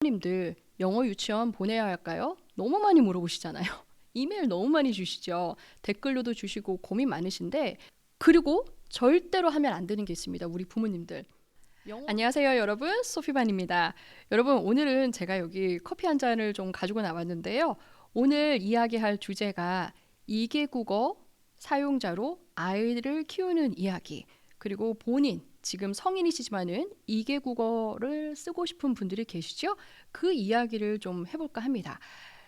님들 영어 유치원 보내야 할까요? 너무 많이 물어보시잖아요. 이메일 너무 많이 주시죠. 댓글로도 주시고 고민 많으신데 그리고 절대로 하면 안 되는 게 있습니다. 우리 부모님들. 안녕하세요, 여러분. 소피반입니다. 여러분, 오늘은 제가 여기 커피 한 잔을 좀 가지고 나왔는데요. 오늘 이야기할 주제가 2개국어 사용자로 아이를 키우는 이야기, 그리고 본인, 지금 성인이시지만은 2개국어를 쓰고 싶은 분들이 계시죠? 그 이야기를 좀 해볼까 합니다.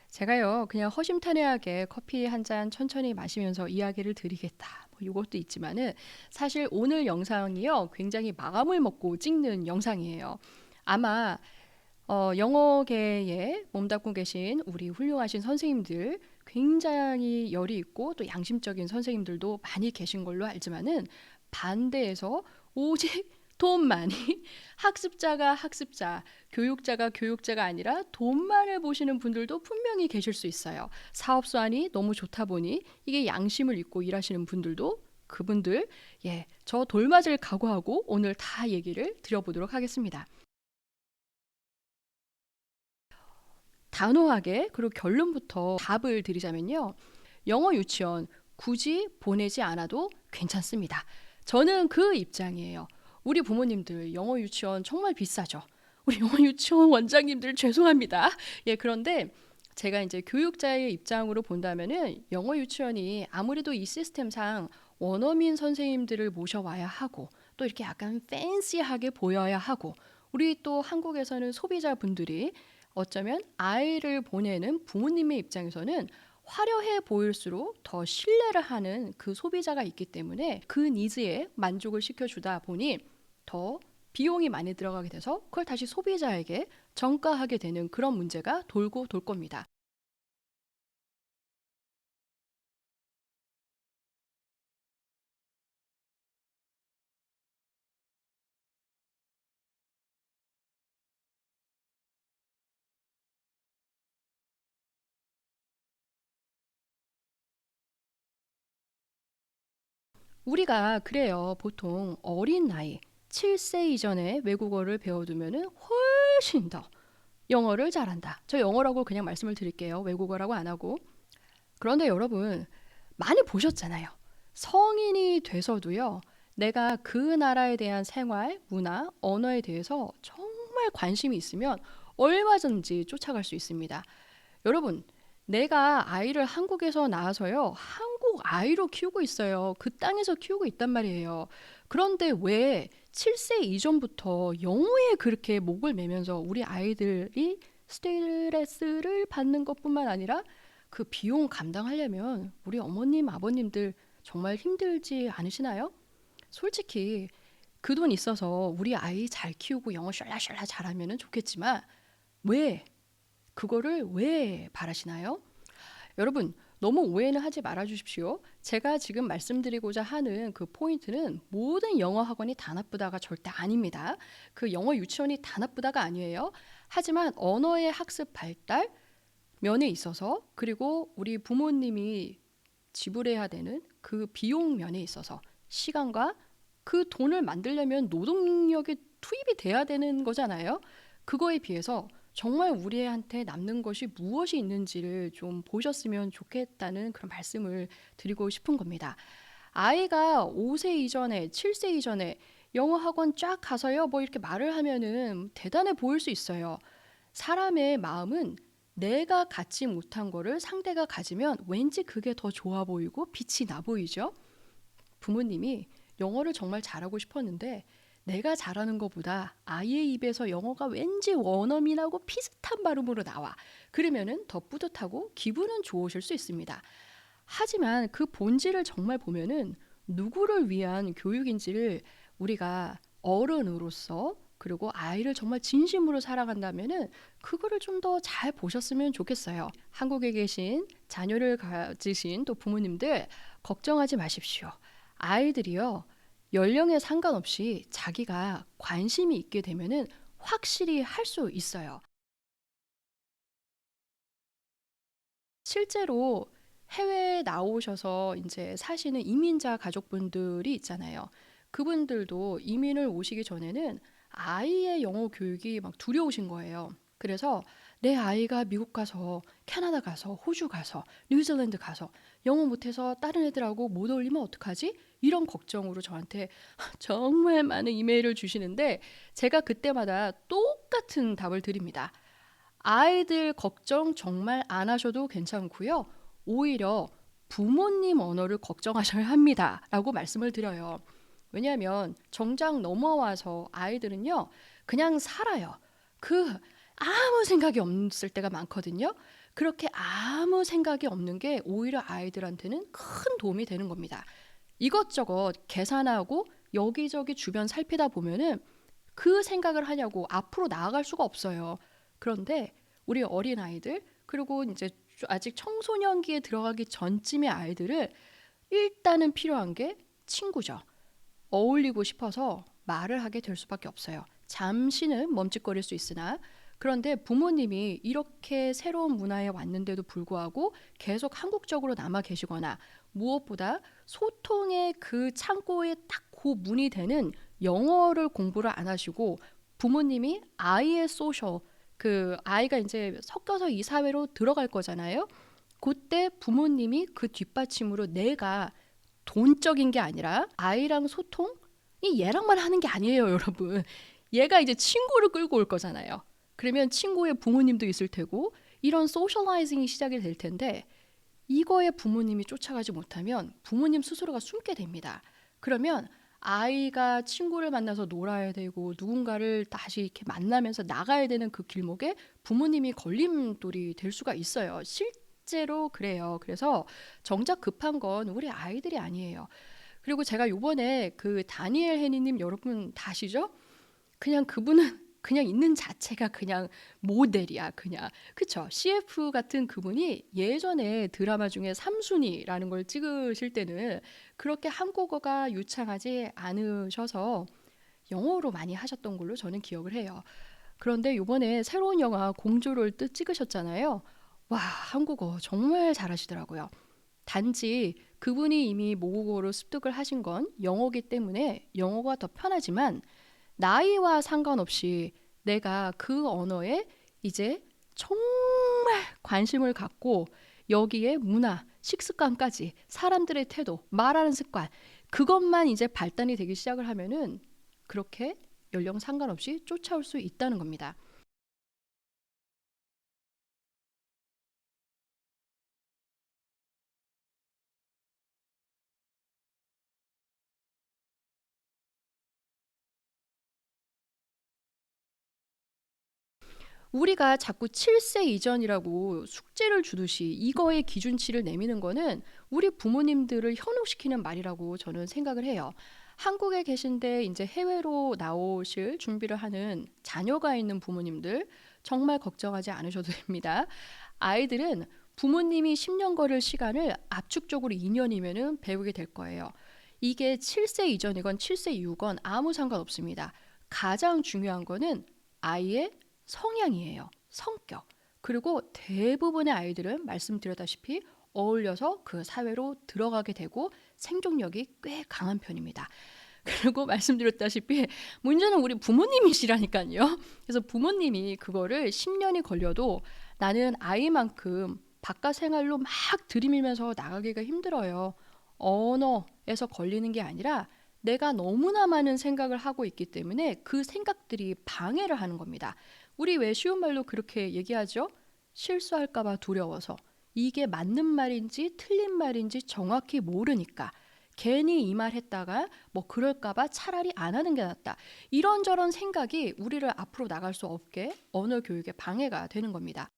제가요, 그냥 허심탄회하게 커피 한 잔 천천히 마시면서 이야기를 드리겠다. 뭐 이것도 있지만은 사실 오늘 영상이요, 굉장히 마음을 먹고 찍는 영상이에요. 아마 영어계에 몸담고 계신 우리 훌륭하신 선생님들, 굉장히 열이 있고 또 양심적인 선생님들도 많이 계신 걸로 알지만은 반대해서 오직 돈만이 학습자가 학습자, 교육자가 교육자가 아니라 돈만을 보시는 분들도 분명히 계실 수 있어요. 사업 수완이 너무 좋다 보니 이게 양심을 잊고 일하시는 분들도 그분들, 저 돌맞을 각오하고 오늘 다 얘기를 드려보도록 하겠습니다. 단호하게 그리고 결론부터 답을 드리자면요. 영어 유치원 굳이 보내지 않아도 괜찮습니다. 저는 그 입장이에요. 우리 부모님들 영어 유치원 정말 비싸죠. 우리 영어 유치원 원장님들 죄송합니다. 그런데 제가 이제 교육자의 입장으로 본다면은 영어 유치원이 아무래도 이 시스템상 원어민 선생님들을 모셔와야 하고 또 이렇게 약간 팬시하게 보여야 하고 우리 또 한국에서는 소비자분들이 어쩌면 아이를 보내는 부모님의 입장에서는 화려해 보일수록 더 신뢰를 하는 그 소비자가 있기 때문에 그 니즈에 만족을 시켜주다 보니 더 비용이 많이 들어가게 돼서 그걸 다시 소비자에게 전가하게 되는 그런 문제가 돌고 돌 겁니다. 우리가 그래요. 보통 어린 나이 7세 이전에 외국어를 배워두면은 훨씬 더 영어를 잘한다. 저 영어라고 그냥 말씀을 드릴게요. 외국어라고 안 하고. 그런데 여러분, 많이 보셨잖아요. 성인이 돼서도요, 내가 그 나라에 대한 생활, 문화, 언어에 대해서 정말 관심이 있으면 얼마든지 쫓아갈 수 있습니다. 여러분, 내가 아이를 한국에서 낳아서요, 한국 아이로 키우고 있어요. 그 땅에서 키우고 있단 말이에요. 그런데 왜 7세 이전부터 영어에 그렇게 목을 매면서 우리 아이들이 스트레스를 받는 것뿐만 아니라 그 비용 감당하려면 우리 어머님, 아버님들 정말 힘들지 않으시나요? 솔직히 그 돈 있어서 우리 아이 잘 키우고 영어 샬라샬라 잘하면 좋겠지만 왜 그거를 왜 바라시나요? 여러분, 너무 오해는 하지 말아 주십시오. 제가 지금 말씀드리고자 하는 그 포인트는 모든 영어 학원이 다 나쁘다가 절대 아닙니다. 그 영어 유치원이 다 나쁘다가 아니에요. 하지만 언어의 학습 발달 면에 있어서 그리고 우리 부모님이 지불해야 되는 그 비용 면에 있어서 시간과 그 돈을 만들려면 노동력이 투입이 돼야 되는 거잖아요. 그거에 비해서 정말 우리한테 남는 것이 무엇이 있는지를 좀 보셨으면 좋겠다는 그런 말씀을 드리고 싶은 겁니다. 아이가 5세 이전에, 7세 이전에 영어 학원 쫙 가서요, 뭐 이렇게 말을 하면은 대단해 보일 수 있어요. 사람의 마음은 내가 갖지 못한 거를 상대가 가지면 왠지 그게 더 좋아 보이고 빛이 나 보이죠. 부모님이 영어를 정말 잘하고 싶었는데 내가 잘하는 것보다 아이의 입에서 영어가 왠지 원어민하고 비슷한 발음으로 나와. 그러면은 더 뿌듯하고 기분은 좋으실 수 있습니다. 하지만 그 본질을 정말 보면은 누구를 위한 교육인지를 우리가 어른으로서 그리고 아이를 정말 진심으로 사랑한다면은 그거를 좀 더 잘 보셨으면 좋겠어요. 한국에 계신 자녀를 가지신 또 부모님들 걱정하지 마십시오. 아이들이요, 연령에 상관없이 자기가 관심이 있게 되면은 확실히 할 수 있어요. 실제로 해외에 나오셔서 이제 사시는 이민자 가족분들이 있잖아요. 그분들도 이민을 오시기 전에는 아이의 영어 교육이 막 두려우신 거예요. 그래서 내 아이가 미국 가서 캐나다 가서 호주 가서 뉴질랜드 가서 영어 못해서 다른 애들하고 못 어울리면 어떡하지? 이런 걱정으로 저한테 정말 많은 이메일을 주시는데 제가 그때마다 똑같은 답을 드립니다. 아이들 걱정 정말 안 하셔도 괜찮고요. 오히려 부모님 언어를 걱정하셔야 합니다. 라고 말씀을 드려요. 왜냐하면 정작 넘어와서 아이들은요, 그냥 살아요. 그 아무 생각이 없을 때가 많거든요. 그렇게 아무 생각이 없는 게 오히려 아이들한테는 큰 도움이 되는 겁니다. 이것저것 계산하고 여기저기 주변 살피다 보면은 그 생각을 하냐고 앞으로 나아갈 수가 없어요. 그런데 우리 어린 아이들 그리고 이제 아직 청소년기에 들어가기 전쯤의 아이들을 일단은 필요한 게 친구죠. 어울리고 싶어서 말을 하게 될 수밖에 없어요. 잠시는 멈칫거릴 수 있으나 그런데 부모님이 이렇게 새로운 문화에 왔는데도 불구하고 계속 한국적으로 남아 계시거나 무엇보다 소통의 그 창고에 딱 그 문이 되는 영어를 공부를 안 하시고 부모님이 아이의 소셜 그 아이가 이제 섞여서 이 사회로 들어갈 거잖아요. 그때 부모님이 그 뒷받침으로 내가 돈적인 게 아니라 아이랑 소통이 얘랑만 하는 게 아니에요, 여러분. 얘가 이제 친구를 끌고 올 거잖아요. 그러면 친구의 부모님도 있을 테고 이런 소셜라이징이 시작이 될 텐데 이거에 부모님이 쫓아가지 못하면 부모님 스스로가 숨게 됩니다. 그러면 아이가 친구를 만나서 놀아야 되고 누군가를 다시 이렇게 만나면서 나가야 되는 그 길목에 부모님이 걸림돌이 될 수가 있어요. 실제로 그래요. 그래서 정작 급한 건 우리 아이들이 아니에요. 그리고 제가 요번에 그 다니엘 헤니님 여러분 다 아시죠? 그냥 그분은 그냥 있는 자체가 그냥 모델이야, 그냥. 그쵸? CF 같은 그분이 예전에 드라마 중에 삼순이라는 걸 찍으실 때는 그렇게 한국어가 유창하지 않으셔서 영어로 많이 하셨던 걸로 저는 기억을 해요. 그런데 요번에 새로운 영화 공조를 또 찍으셨잖아요. 와, 한국어 정말 잘하시더라고요. 단지 그분이 이미 모국어로 습득을 하신 건 영어기 때문에 영어가 더 편하지만 나이와 상관없이 내가 그 언어에 이제 정말 관심을 갖고 여기에 문화, 식습관까지 사람들의 태도, 말하는 습관 그것만 이제 발달이 되기 시작을 하면은 그렇게 연령 상관없이 쫓아올 수 있다는 겁니다. 우리가 자꾸 7세 이전이라고 숙제를 주듯이 이거의 기준치를 내미는 거는 우리 부모님들을 현혹시키는 말이라고 저는 생각을 해요. 한국에 계신데 이제 해외로 나오실 준비를 하는 자녀가 있는 부모님들 정말 걱정하지 않으셔도 됩니다. 아이들은 부모님이 10년 걸을 시간을 압축적으로 2년이면은 배우게 될 거예요. 이게 7세 이전이건 7세 이후건 아무 상관없습니다. 가장 중요한 거는 아이의 성향이에요. 성격. 그리고 대부분의 아이들은 말씀드렸다시피 어울려서 그 사회로 들어가게 되고 생존력이 꽤 강한 편입니다. 그리고 말씀드렸다시피 문제는 우리 부모님이시라니까요. 그래서 부모님이 그거를 10년이 걸려도 나는 아이만큼 바깥 생활로 막 들이밀면서 나가기가 힘들어요. 언어에서 걸리는 게 아니라 내가 너무나 많은 생각을 하고 있기 때문에 그 생각들이 방해를 하는 겁니다. 우리 왜 쉬운 말로 그렇게 얘기하죠? 실수할까봐 두려워서. 이게 맞는 말인지 틀린 말인지 정확히 모르니까. 괜히 이 말 했다가 뭐 그럴까봐 차라리 안 하는 게 낫다. 이런저런 생각이 우리를 앞으로 나갈 수 없게 언어 교육에 방해가 되는 겁니다.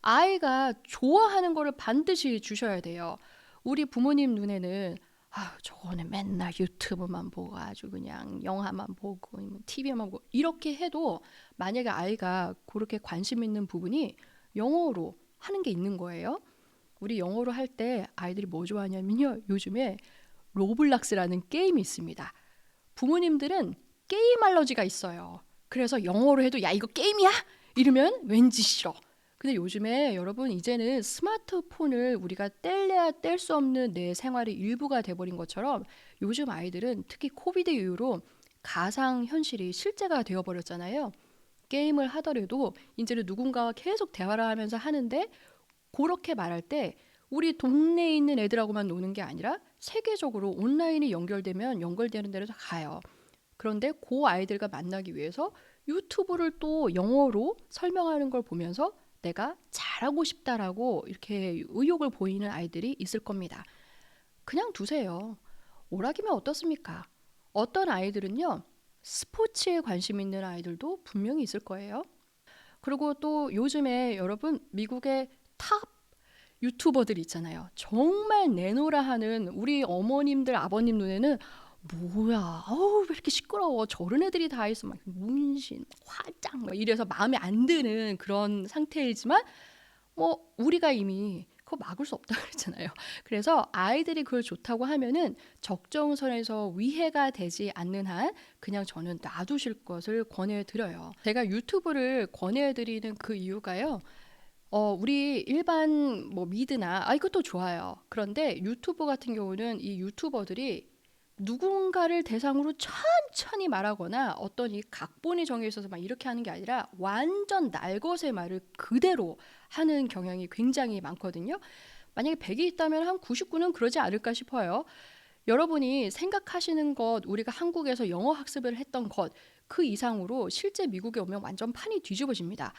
아이가 좋아하는 거를 반드시 주셔야 돼요. 우리 부모님 눈에는 아, 저거는 맨날 유튜브만 보고 아주 그냥 영화만 보고 TV만 보고 이렇게 해도 만약에 아이가 그렇게 관심 있는 부분이 영어로 하는 게 있는 거예요. 우리 영어로 할 때 아이들이 뭐 좋아하냐면요. 요즘에 로블락스라는 게임이 있습니다. 부모님들은 게임 알러지가 있어요. 그래서 영어로 해도 야 이거 게임이야? 이러면 왠지 싫어. 근데 요즘에 여러분 이제는 스마트폰을 우리가 뗄래야 뗄 수 없는 내 생활의 일부가 돼버린 것처럼 요즘 아이들은 특히 코비드 이후로 가상 현실이 실제가 되어버렸잖아요. 게임을 하더라도 이제는 누군가와 계속 대화를 하면서 하는데 그렇게 말할 때 우리 동네에 있는 애들하고만 노는 게 아니라 세계적으로 온라인이 연결되면 연결되는 데로 다 가요. 그런데 그 아이들과 만나기 위해서 유튜브를 또 영어로 설명하는 걸 보면서 내가 잘하고 싶다라고 이렇게 의욕을 보이는 아이들이 있을 겁니다. 그냥 두세요. 오락이면 어떻습니까? 어떤 아이들은요, 스포츠에 관심 있는 아이들도 분명히 있을 거예요. 그리고 또 요즘에 여러분 미국의 탑 유튜버들 있잖아요. 정말 내노라 하는 우리 어머님들, 아버님 눈에는 뭐야, 어우, 왜 이렇게 시끄러워. 저런 애들이 다 있어. 막 문신, 화장, 막 이래서 마음에 안 드는 그런 상태이지만 뭐 우리가 이미 그거 막을 수 없다 그랬잖아요. 그래서 아이들이 그걸 좋다고 하면은 적정선에서 위해가 되지 않는 한 그냥 저는 놔두실 것을 권해드려요. 제가 유튜브를 권해드리는 그 이유가요. 우리 일반 뭐 미드나 이것도 좋아요. 그런데 유튜브 같은 경우는 이 유튜버들이 누군가를 대상으로 천천히 말하거나 어떤 이 각본이 정해 있어서 막 이렇게 하는 게 아니라 완전 날것의 말을 그대로 하는 경향이 굉장히 많거든요. 만약에 100이 있다면 한 99는 그러지 않을까 싶어요. 여러분이 생각하시는 것, 우리가 한국에서 영어 학습을 했던 것, 그 이상으로 실제 미국에 오면 완전 판이 뒤집어집니다.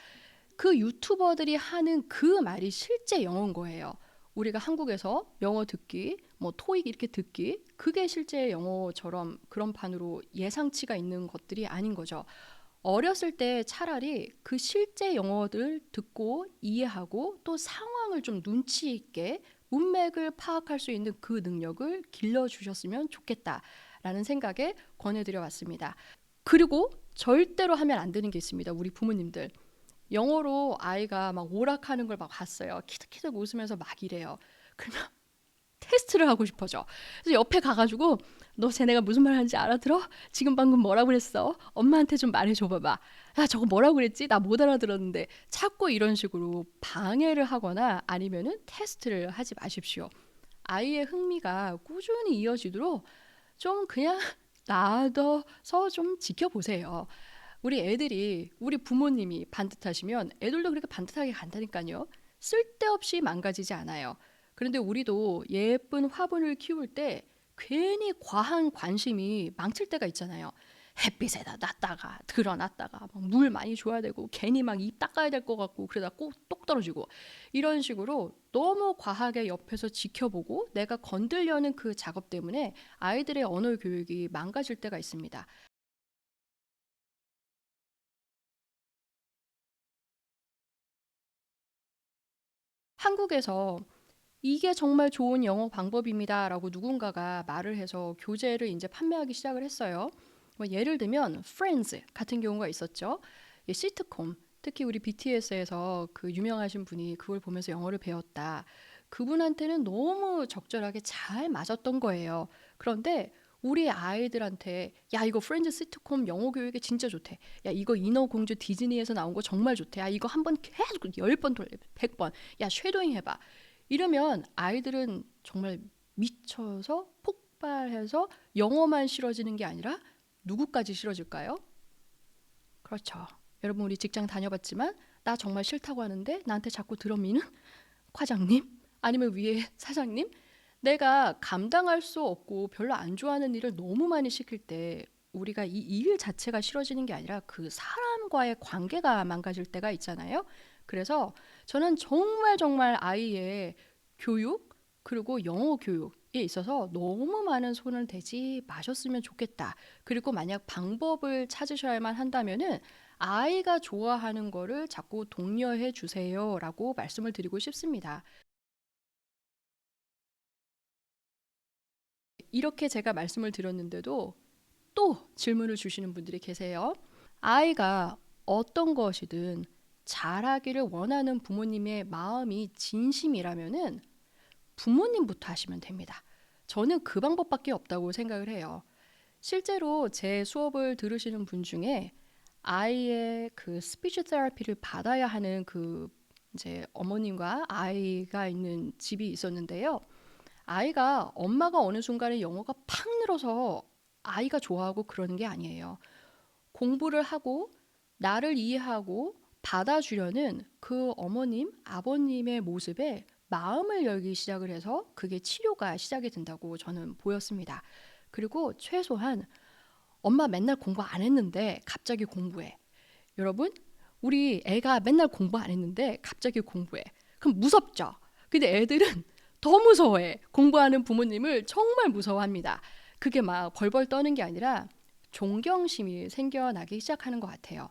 그 유튜버들이 하는 그 말이 실제 영어인 거예요. 우리가 한국에서 영어 듣기, 뭐 토익 이렇게 듣기, 그게 실제 영어처럼 그런 판으로 예상치가 있는 것들이 아닌 거죠. 어렸을 때 차라리 그 실제 영어들 듣고 이해하고 또 상황을 좀 눈치 있게 문맥을 파악할 수 있는 그 능력을 길러주셨으면 좋겠다라는 생각에 권해드려 왔습니다. 그리고 절대로 하면 안 되는 게 있습니다. 우리 부모님들. 영어로 아이가 막 오락하는 걸 막 봤어요. 키득키득 웃으면서 막 이래요. 그러면 테스트를 하고 싶어져. 그래서 옆에 가가지고 너 쟤네가 무슨 말 하는지 알아들어? 지금 방금 뭐라고 그랬어? 엄마한테 좀 말해줘봐봐. 야 저거 뭐라고 그랬지? 나 못 알아들었는데. 자꾸 이런 식으로 방해를 하거나 아니면은 테스트를 하지 마십시오. 아이의 흥미가 꾸준히 이어지도록 좀 그냥 놔둬서 좀 지켜보세요. 우리 애들이 우리 부모님이 반듯하시면 애들도 그렇게 반듯하게 간다니까요. 쓸데없이 망가지지 않아요. 그런데 우리도 예쁜 화분을 키울 때 괜히 과한 관심이 망칠 때가 있잖아요. 햇빛에다 놨다가 드러났다가 막 물 많이 줘야 되고 괜히 막 입 닦아야 될 것 같고 그러다 꼭 똑 떨어지고 이런 식으로 너무 과하게 옆에서 지켜보고 내가 건들려는 그 작업 때문에 아이들의 언어 교육이 망가질 때가 있습니다. 한국에서 이게 정말 좋은 영어 방법입니다라고 누군가가 말을 해서 교재를 이제 판매하기 시작을 했어요. 뭐 예를 들면 Friends 같은 경우가 있었죠. 이 시트콤, 특히 우리 BTS에서 그 유명하신 분이 그걸 보면서 영어를 배웠다. 그분한테는 너무 적절하게 잘 맞았던 거예요. 그런데 우리 아이들한테 야 이거 프렌즈 시트콤 영어 교육에 진짜 좋대. 야 이거 인어공주 디즈니에서 나온 거 정말 좋대. 야 이거 한번 계속 10번 돌려 100번. 야 쉐도잉 해봐. 이러면 아이들은 정말 미쳐서 폭발해서 영어만 싫어지는 게 아니라 누구까지 싫어질까요? 그렇죠. 여러분 우리 직장 다녀봤지만 나 정말 싫다고 하는데 나한테 자꾸 들어미는 과장님 아니면 위에 사장님 내가 감당할 수 없고 별로 안 좋아하는 일을 너무 많이 시킬 때 우리가 이 일 자체가 싫어지는 게 아니라 그 사람과의 관계가 망가질 때가 있잖아요. 그래서 저는 정말 정말 아이의 교육 그리고 영어 교육에 있어서 너무 많은 손을 대지 마셨으면 좋겠다. 그리고 만약 방법을 찾으셔야만 한다면은 아이가 좋아하는 거를 자꾸 독려해 주세요라고 말씀을 드리고 싶습니다. 이렇게 제가 말씀을 드렸는데도 또 질문을 주시는 분들이 계세요. 아이가 어떤 것이든 잘하기를 원하는 부모님의 마음이 진심이라면은 부모님부터 하시면 됩니다. 저는 그 방법밖에 없다고 생각을 해요. 실제로 제 수업을 들으시는 분 중에 아이의 그 스피치 테라피를 받아야 하는 그 이제 어머님과 아이가 있는 집이 있었는데요. 아이가 엄마가 어느 순간에 영어가 팍 늘어서 아이가 좋아하고 그러는 게 아니에요. 공부를 하고 나를 이해하고 받아주려는 그 어머님, 아버님의 모습에 마음을 열기 시작을 해서 그게 치료가 시작이 된다고 저는 보였습니다. 그리고 최소한 엄마 맨날 공부 안 했는데 갑자기 공부해. 여러분, 우리 애가 맨날 공부 안 했는데 갑자기 공부해. 그럼 무섭죠? 근데 애들은 더 무서워해. 공부하는 부모님을 정말 무서워합니다. 그게 막 벌벌 떠는 게 아니라 존경심이 생겨나기 시작하는 것 같아요.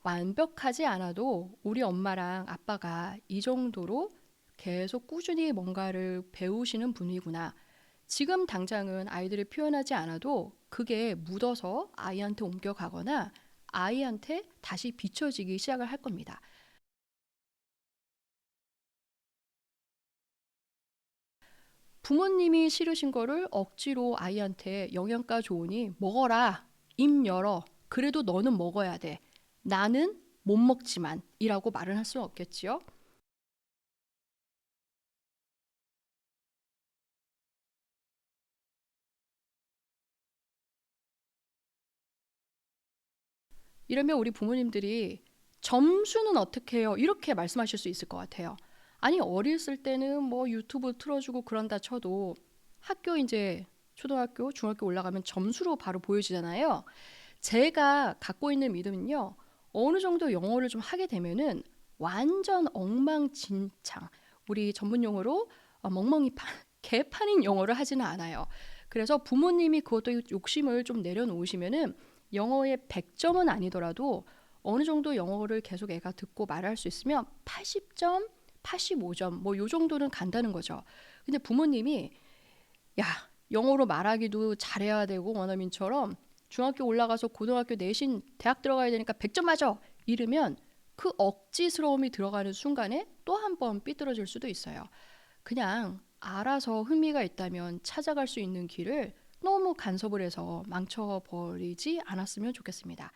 완벽하지 않아도 우리 엄마랑 아빠가 이 정도로 계속 꾸준히 뭔가를 배우시는 분이구나. 지금 당장은 아이들이 표현하지 않아도 그게 묻어서 아이한테 옮겨가거나 아이한테 다시 비춰지기 시작을 할 겁니다. 부모님이 싫으신 거를 억지로 아이한테 영양가 좋으니 먹어라, 입 열어. 그래도 너는 먹어야 돼. 나는 못 먹지만 이라고 말은 할 수는 없겠지요. 이러면 우리 부모님들이 점수는 어떻게 해요? 이렇게 말씀하실 수 있을 것 같아요. 아니, 어렸을 때는 뭐 유튜브 틀어주고 그런다 쳐도 학교 이제 초등학교, 중학교 올라가면 점수로 바로 보여지잖아요. 제가 갖고 있는 믿음은요, 어느 정도 영어를 좀 하게 되면은 완전 엉망진창, 우리 전문 용어로 멍멍이 판, 개판인 영어를 하지는 않아요. 그래서 부모님이 그것도 욕심을 좀 내려놓으시면은 영어의 100점은 아니더라도 어느 정도 영어를 계속 애가 듣고 말할 수 있으면 80점, 85점 뭐 요 정도는 간다는 거죠. 근데 부모님이 야, 영어로 말하기도 잘해야 되고 원어민처럼 중학교 올라가서 고등학교 내신 대학 들어가야 되니까 100점 맞아. 이러면 그 억지스러움이 들어가는 순간에 또 한 번 삐뚤어질 수도 있어요. 그냥 알아서 흥미가 있다면 찾아갈 수 있는 길을 너무 간섭을 해서 망쳐버리지 않았으면 좋겠습니다.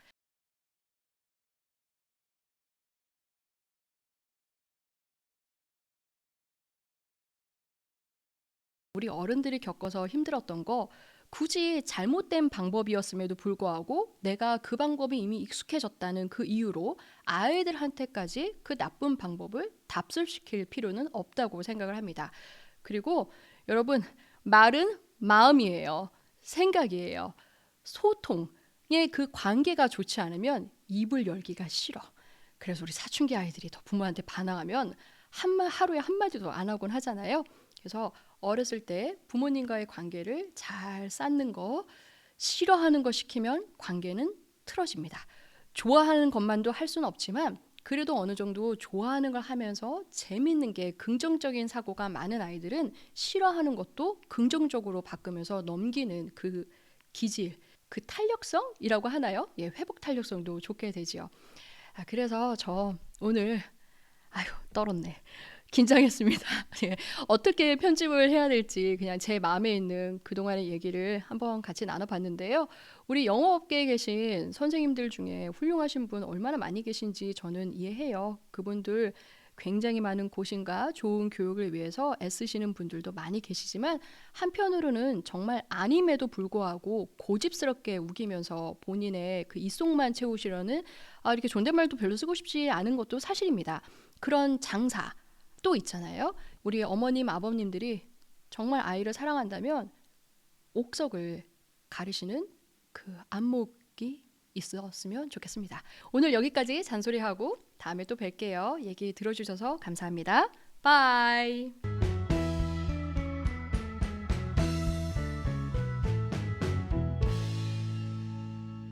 우리 어른들이 겪어서 힘들었던 거 굳이 잘못된 방법이었음에도 불구하고 내가 그 방법이 이미 익숙해졌다는 그 이유로 아이들한테까지 그 나쁜 방법을 답습시킬 필요는 없다고 생각을 합니다. 그리고 여러분, 말은 마음이에요. 생각이에요. 소통의 그 관계가 좋지 않으면 입을 열기가 싫어. 그래서 우리 사춘기 아이들이 더 부모한테 반항하면 하루에 한마디도 안 하곤 하잖아요. 그래서 어렸을 때 부모님과의 관계를 잘 쌓는 거, 싫어하는 거 시키면 관계는 틀어집니다. 좋아하는 것만도 할 수는 없지만 그래도 어느 정도 좋아하는 걸 하면서 재밌는 게 긍정적인 사고가 많은 아이들은 싫어하는 것도 긍정적으로 바꾸면서 넘기는 그 기질, 그 탄력성이라고 하나요? 예, 회복 탄력성도 좋게 되지요. 그래서 저 오늘 아유, 떨었네. 긴장했습니다. 예. 어떻게 편집을 해야 될지 그냥 제 마음에 있는 그동안의 얘기를 한번 같이 나눠봤는데요. 우리 영어업계에 계신 선생님들 중에 훌륭하신 분 얼마나 많이 계신지 저는 이해해요. 그분들 굉장히 많은 고심과 좋은 교육을 위해서 애쓰시는 분들도 많이 계시지만 한편으로는 정말 아님에도 불구하고 고집스럽게 우기면서 본인의 그 입속만 채우시려는 이렇게 존댓말도 별로 쓰고 싶지 않은 것도 사실입니다. 그런 장사 또 있잖아요. 우리 어머님, 아버님들이 정말 아이를 사랑한다면 옥석을 가리시는 그 안목이 있었으면 좋겠습니다. 오늘 여기까지 잔소리하고 다음에 또 뵐게요. 얘기 들어주셔서 감사합니다. 바이.